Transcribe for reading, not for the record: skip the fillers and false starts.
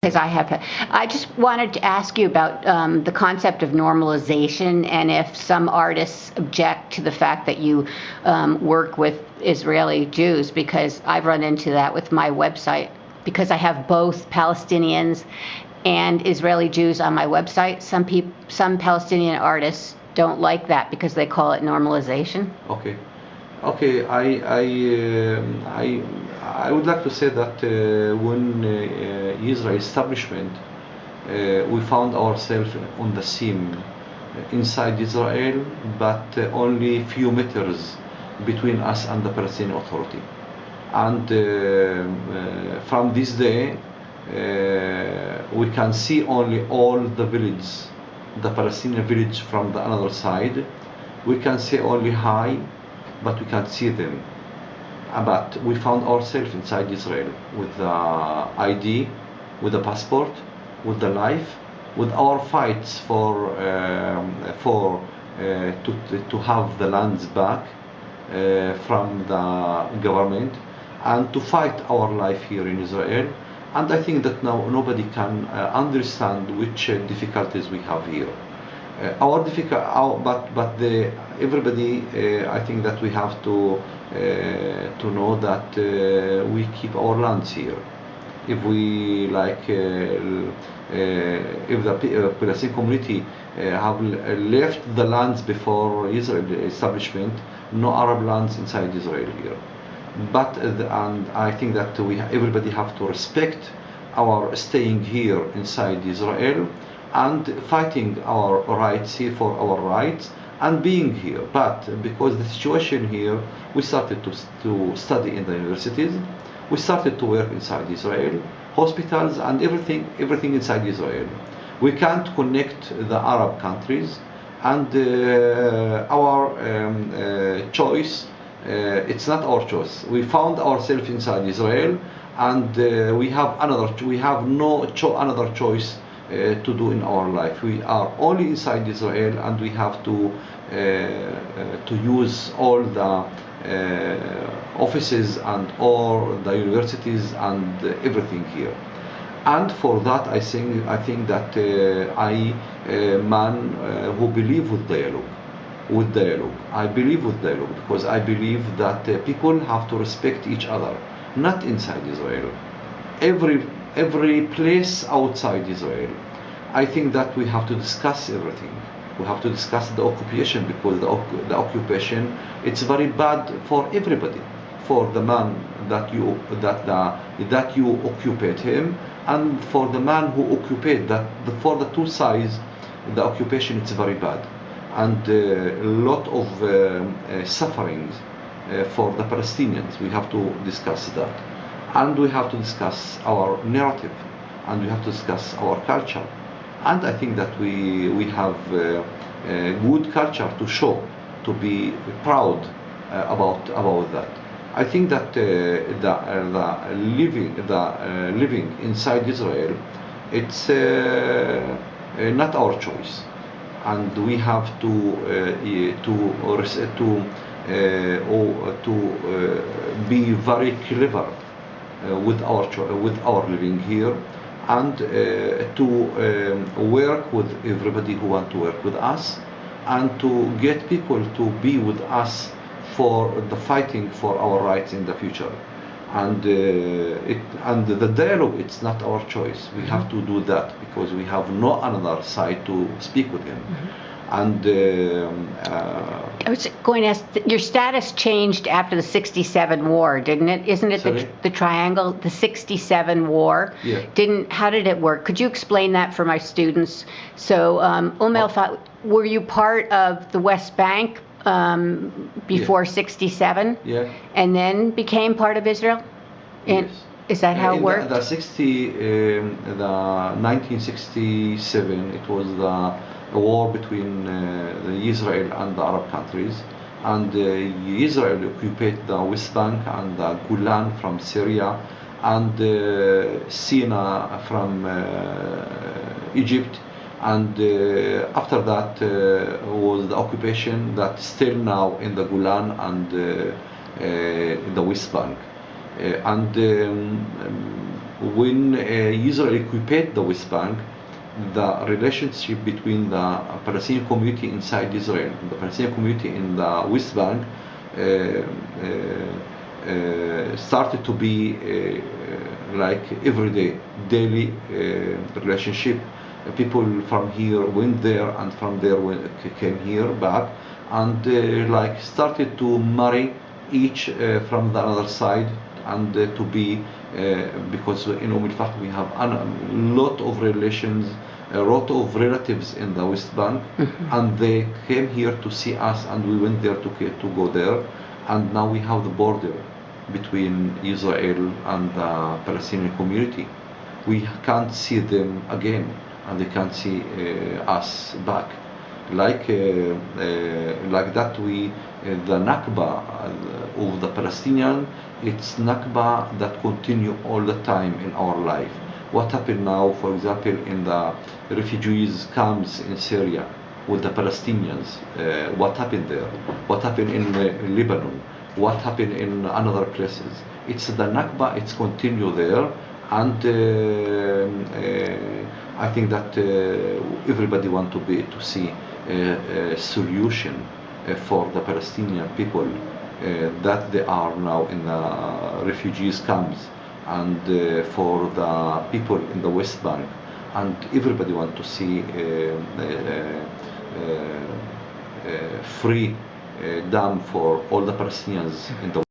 because I just wanted to ask you about the concept of normalization, and if some artists object to the fact that you work with Israeli Jews, because I've run into that with my website, because I have both Palestinians and Israeli Jews on my website. Some Palestinian artists don't like that because they call it normalization. Okay. Okay, I would like to say that when Israel establishment, we found ourselves on the scene inside Israel, but only few meters between us and the Palestinian Authority. And from this day, we can see only all the village, the Palestinian village from the other side. We can see only hi, but we can't see them. But we found ourselves inside Israel with the ID, with the passport, with the life, with our fights to have the lands back from the government, and to fight our life here in Israel. And I think that now nobody can understand which difficulties we have here. Everybody, I think that we have to know that we keep our lands here. If we if the Palestinian community have left the lands before Israel establishment, no Arab lands inside Israel here. And I think that everybody have to respect our staying here inside Israel and fighting our rights here for our rights and being here. But because the situation here, we started to study in the universities, we started to work inside Israel, hospitals and everything inside Israel. We can't connect the Arab countries, and our choice, it's not our choice. We found ourselves inside Israel, and we have no another choice to do in our life. We are only inside Israel, and we have to use all the offices and all the universities and everything here. And for that, I think that I man who believe with dialogue. I believe with dialogue because I believe that people have to respect each other, not inside Israel. Every place outside Israel. I think that we have to discuss everything. We have to discuss the occupation, because the occupation, it's very bad for everybody. For the man that you occupy him, and for the man who occupied that. For the two sides, the occupation it's very bad, and a lot of sufferings for the Palestinians. We have to discuss that, and we have to discuss our narrative, and we have to discuss our culture. And I think that we have a good culture to show, to be proud about that. I think that living inside Israel, it's not our choice, and we have to be very clever with our living here, and to work with everybody who want to work with us, and to get people to be with us for the fighting for our rights in the future. And the dialogue, it's not our choice. We have to do that because we have no another side to speak with him. And I was going to ask, your status changed after the 67 war, didn't it? Isn't it the triangle, the 67 war? Yeah. How did it work? Could you explain that for my students? So, were you part of the West Bank before 67? Yeah. And then became part of Israel? Yes. Is that how it worked? The 1967, it was a war between Israel and the Arab countries, and Israel occupied the West Bank and the Golan from Syria, and Sinai from Egypt, and after that was the occupation that still now in the Golan and the West Bank. When Israel occupied the West Bank, the relationship between the Palestinian community inside Israel and the Palestinian community in the West Bank started to be like everyday, daily relationship. People from here went there, and from there came here back, and like started to marry each from the other side, and to be because in Al-Fahd we have a lot of relations, a lot of relatives in the West Bank, and they came here to see us, and we went there to go there, and now we have the border between Israel and the Palestinian community. We can't see them again, and they can't see us back. Like that, the Nakba of the Palestinian, it's Nakba that continue all the time in our life. What happened now, for example, in the refugees camps in Syria with the Palestinians? What happened there? What happened in Lebanon? What happened in other places? It's the Nakba. It's continue there, and I think that everybody want to see a solution for the Palestinian people that they are now in the refugees camps, and for the people in the West Bank, and everybody want to see free dam for all the Palestinians in the